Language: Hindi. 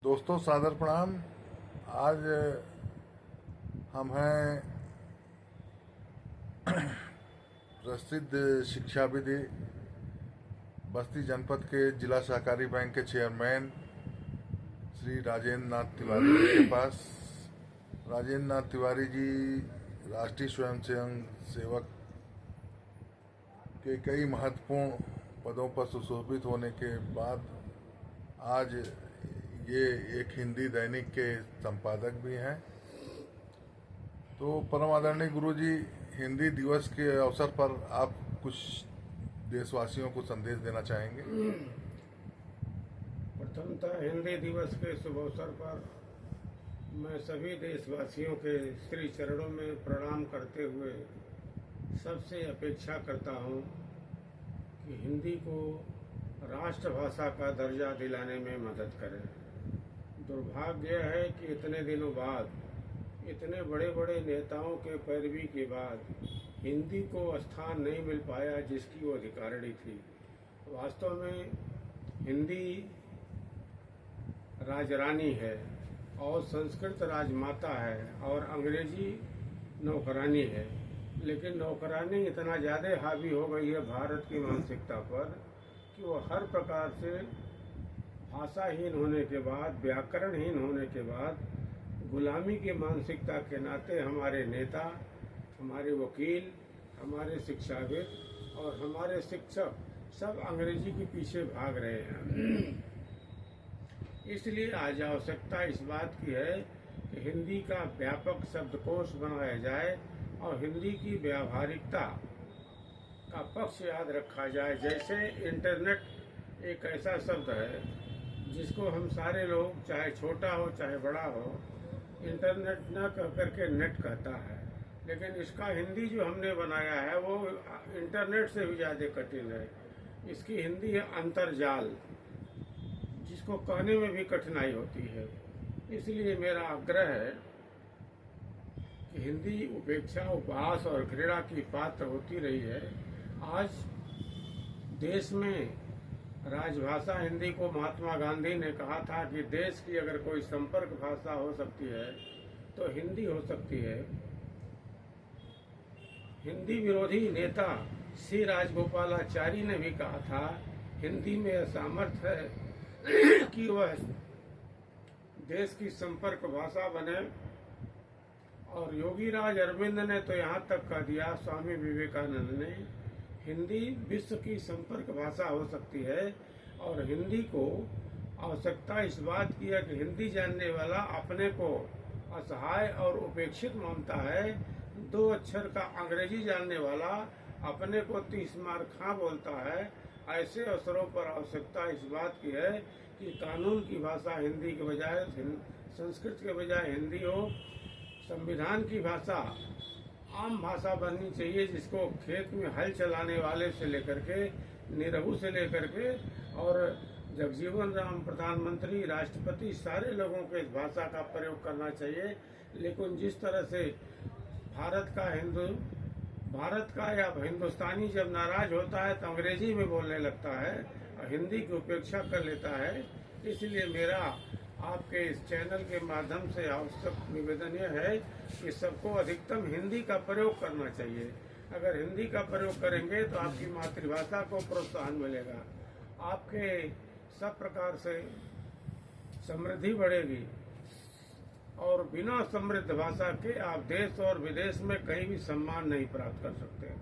दोस्तों सादर प्रणाम। आज हम हैं प्रसिद्ध शिक्षाविद बस्ती जनपद के जिला सहकारी बैंक के चेयरमैन श्री राजेंद्र नाथ तिवारी जी के पास। राजेंद्र नाथ तिवारी जी राष्ट्रीय स्वयंसेवक सेवक के कई महत्वपूर्ण पदों पर सुशोभित होने के बाद आज ये एक हिंदी दैनिक के संपादक भी हैं। तो परम आदरणीय गुरु जी, हिंदी दिवस के अवसर पर आप कुछ देशवासियों को संदेश देना चाहेंगे? प्रथमतः हिंदी दिवस के शुभ अवसर पर मैं सभी देशवासियों के श्री चरणों में प्रणाम करते हुए सबसे अपेक्षा करता हूँ कि हिंदी को राष्ट्रभाषा का दर्जा दिलाने में मदद करें। दुर्भाग्य है कि इतने दिनों बाद, इतने बड़े बड़े नेताओं के पैरवी के बाद हिंदी को स्थान नहीं मिल पाया जिसकी वो अधिकारिणी थी। वास्तव में हिंदी राजरानी है और संस्कृत राजमाता है और अंग्रेजी नौकरानी है, लेकिन नौकरानी इतना ज़्यादा हावी हो गई है भारत की मानसिकता पर कि वो हर प्रकार से भाषाहीन होने के बाद, व्याकरणहीन होने के बाद, गुलामी की मानसिकता के नाते हमारे नेता, हमारे वकील, हमारे शिक्षाविद और हमारे शिक्षक सब अंग्रेजी के पीछे भाग रहे हैं। इसलिए आज आवश्यकता इस बात की है कि हिंदी का व्यापक शब्दकोश बनाया जाए और हिंदी की व्यावहारिकता का पक्ष याद रखा जाए। जैसे इंटरनेट एक ऐसा शब्द है जिसको हम सारे लोग, चाहे छोटा हो चाहे बड़ा हो, इंटरनेट न कह करके नेट कहता है, लेकिन इसका हिंदी जो हमने बनाया है वो इंटरनेट से भी ज़्यादा कठिन है। इसकी हिंदी है अंतर्जाल, जिसको कहने में भी कठिनाई होती है। इसलिए मेरा आग्रह है कि हिंदी उपेक्षा, उपहास और घृणा की पात्र होती रही है। आज देश में राजभाषा हिंदी को महात्मा गांधी ने कहा था कि देश की अगर कोई संपर्क भाषा हो सकती है तो हिंदी हो सकती है। हिंदी विरोधी नेता श्री राजगोपालाचारी ने भी कहा था हिंदी में सामर्थ्य है कि वह देश की संपर्क भाषा बने। और योगी राज अरविंद ने तो यहाँ तक कह दिया, स्वामी विवेकानंद ने, हिंदी विश्व की संपर्क भाषा हो सकती है। और हिंदी को आवश्यकता इस बात की है कि हिंदी जानने वाला अपने को असहाय और उपेक्षित मानता है। 2 अक्षर का अंग्रेजी जानने वाला अपने को 30 मार खां बोलता है। ऐसे अवसरों पर आवश्यकता इस बात की है कि कानून की भाषा हिंदी के बजाय संस्कृत के बजाय हिंदी हो। संविधान की भाषा आम भाषा बननी चाहिए, जिसको खेत में हल चलाने वाले से लेकर के, निरहु से लेकर के और जगजीवन राम प्रधानमंत्री, राष्ट्रपति, सारे लोगों को इस भाषा का प्रयोग करना चाहिए। लेकिन जिस तरह से भारत का या हिंदुस्तानी जब नाराज होता है तो अंग्रेजी में बोलने लगता है और हिंदी की उपेक्षा कर लेता है। इसलिए मेरा आपके इस चैनल के माध्यम से आवश्यक निवेदन यह है कि सबको अधिकतम हिंदी का प्रयोग करना चाहिए। अगर हिंदी का प्रयोग करेंगे तो आपकी मातृभाषा को प्रोत्साहन मिलेगा, आपके सब प्रकार से समृद्धि बढ़ेगी और बिना समृद्ध भाषा के आप देश और विदेश में कहीं भी सम्मान नहीं प्राप्त कर सकते।